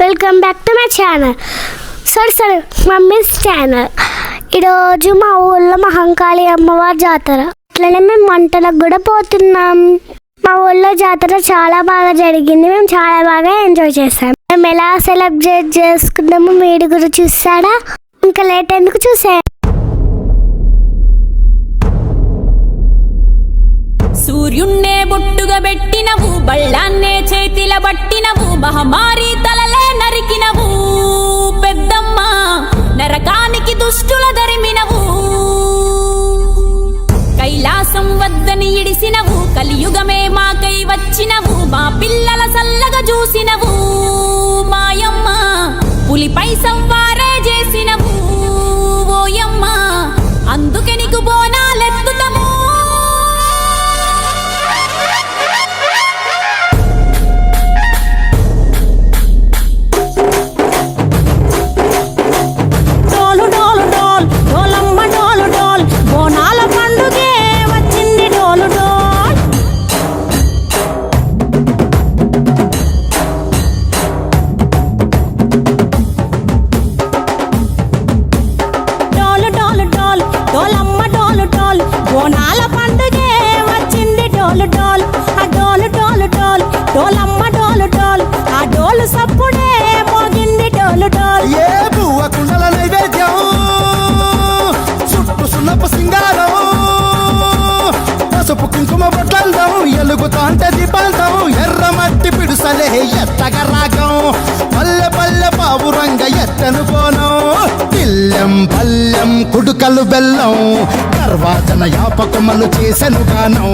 Welcome back to my channel సరే mummies channel. ఈరోజు మా ఊళ్ళో మహంకాళి అమ్మవారి జాతర, అట్లనే మేము వంటలకు కూడా పోతున్నాం. మా ఊళ్ళో జాతర చాలా బాగా జరిగింది, మేము చాలా బాగా ఎంజాయ్ చేసాం. మేము ఎలా సెలబ్రేట్ చేసుకున్నాము మీరు కూడా చూసారా? ఇంకా లేట్ ఎందుకు చూసా. సూర్యున్నే బొట్టుగా పెట్టినవు, బళ్ళాన్నే చేతిల పట్టినవు, మహమారి తలలే నరికినవు పెద్దమ్మ, నరకానికి దుష్టుల దరిమినవు. కైలాసం వద్దని ఇడిసినవు, కలియుగమే మాకై వచ్చినవు, మా పిల్లల సల్లగా చూసినవు మాయమ్మ, పులిపై సంవారే చేసినవు ఓయమ్మ, అందుకే నీకు బోనాలెత్తుతాము. ఎలుగుతాంటే దీపాలతో ఎర్రమట్టి పిడుసలే ఎత్తగ రాగం, పల్లె పల్లె పావురంగ ఎత్తను పోనం, పిల్లెం పల్లెం కుడుకలు బెల్లం, గర్వాచన యాపకమలు చేసెను గానం,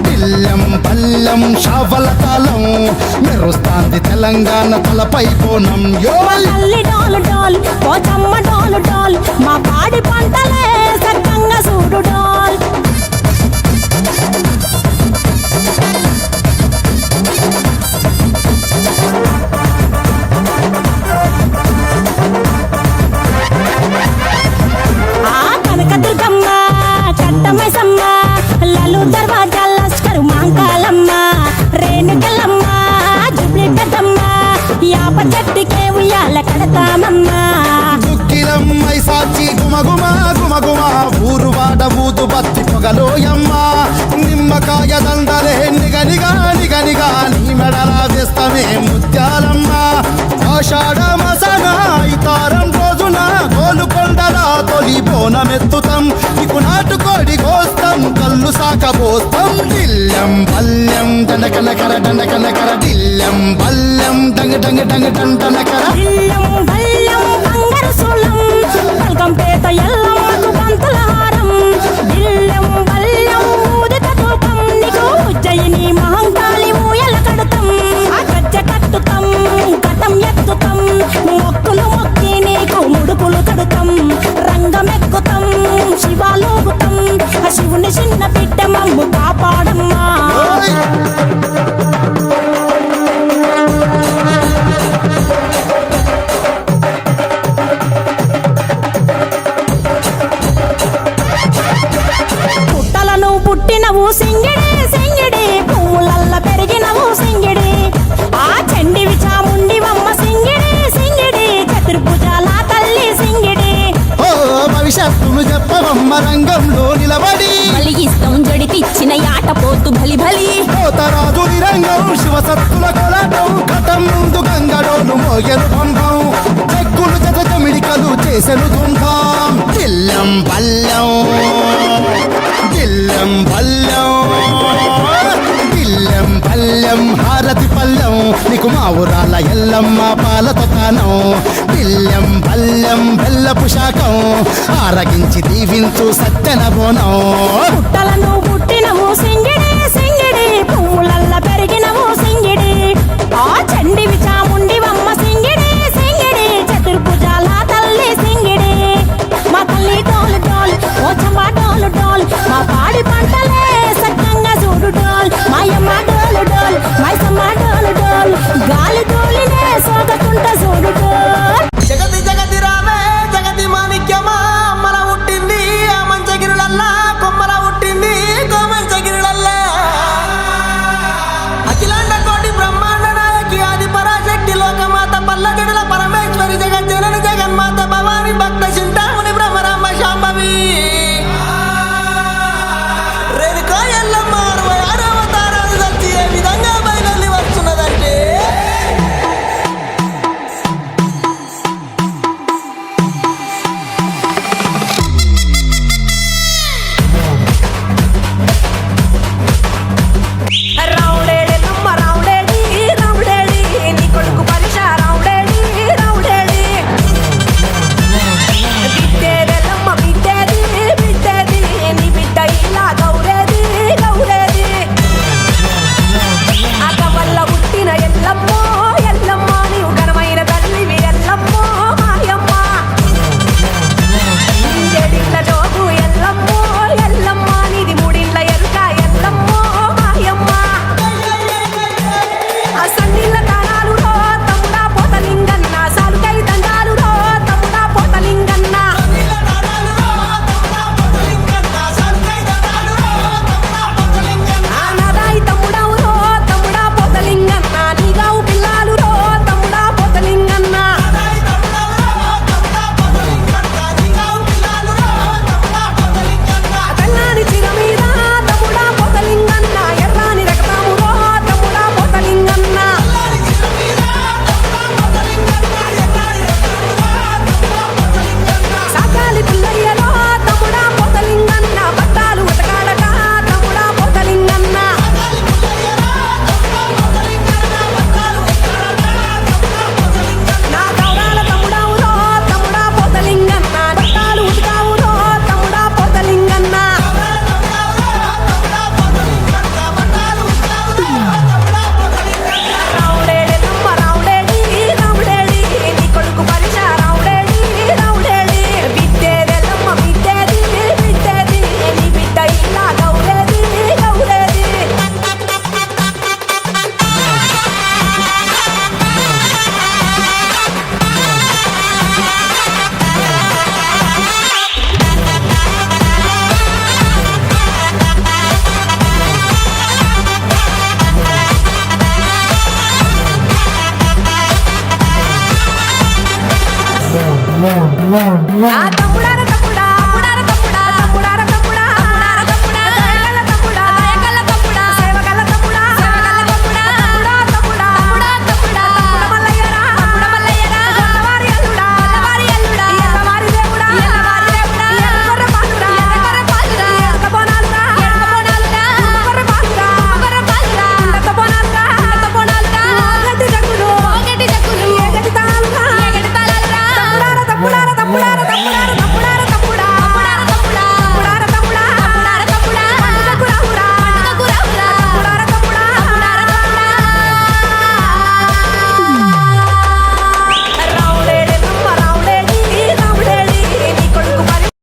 పిల్లెం పల్లెం షావల తాళం, మెరుస్తాంది తెలంగాణ తలపై కోణం. మా పాడి పంటలే సక్కంగా చూడు డాల్. కనకదుర్గమ్మ కట్టమైసమ్మ లలు దర్వాజా లస్కరు మాంకాలమ్మ రేణుకలమ్మ జుబ్లి పెద్దమ్మ యాప చెట్టుకే ఉయ్యాల కడతామమ్మ. దుక్కిలమ్మై సాచి గుమగుమ గుమగుమ ఊరువాడ ఊదు బత్తి పొగలోయమ్మ, నిమ్మకాయ దండలే నిగనిగా నిగనిగా నీ మెడలా వేస్తమే ముత్యాలమ్మ, ఆషాఢ మసన ఇతారం రోజున గోలుకొండల తొలి బోనమెత్తుతాం, నీకు నాటుకోడి కోస్తాం కళ్ళు సాకబోస్తాం, దిల్లెం పల్లెం దండకనకర దండకనకర దిల్లెం పల్లెం డంగ డంగ డంగ డండనకర పేట ఎల్లమ్మకు పంతుల హారం, దిల్లెం బల్లెం ఊదిత ధూపం, నీకు ఉజ్జయిని మహంకాళి ఊయల కడుతాం, గజ్జ కట్టుతాం కటం ఎత్తుతాం, మొక్కులు మొక్కి నీకు ముడుపులు కడుతాం, రంగమెక్కుతాం శివాలోగుతాం, ఆ శివుని చిన్న బిడ్డ మమ్ము కాపాడమ్మా. పుట్టినవు సింగిడి సింగిడి, పువ్వులల్ల పెరిగినవు సింగిడి, ఆ చండివి చాముండివమ్మ సింగిడి సింగిడి, చతుర్భుజాల తల్లి సింగిడి. ఓ భవిష్యత్తును చెప్పవమ్మ రంగంలో నిలబడి, బలిగిస్తాం జడితిచ్చిన యాట పోతు బలి బలి, కోతరాజు రంగం శివసత్తుల కొలటం, ఘటం ముందు గంగడోను మోగెను పంపం, చెక్కులు జత జమిడికలు చేసెను తుంటాం, దిల్లెం పల్లెం దిల్లెం పల్లెం దిల్లెం పల్లెం హారతి పల్లెం, నీకు మా ఊరాల ఎల్లమ్మ పాలతో తానం, దిల్లెం పల్లెం బెల్లపు శాఖం, ఆరగించి దీవించు సత్యన బోనం. పుట్టలను పుట్టినవు సింగిడి సింగిడి, పువ్వులల్ల పెరిగినవు సింగిడి, ఆ చండివి చాముండివమ్మ సింగిడి సింగిడి, చతుర్భుజాల తల్లి సింగిడి, మా తల్లి డోలు డోల్ ఓ చమ్మ డోలు డోల్, మా పాడి పంటలే సక్కంగా చూడు డోల్, మాయమ్మ డోలు డోల్ మైసమ్మ డోలు డోల్, గాలి డోలినే సోగకుంట చూడు డోల్. జగతి జగతి రావే జగతి మాణిక్యమా, అమ్మల పుట్టింది ఆ మంచగిరులల్లా, కొమ్మల పుట్టింది కోమంచగిరులల్లా, అఖిలాండ కోటి బ్రహ్మాండ నాయకి ఆది పరా ఆ తమ్ముడారా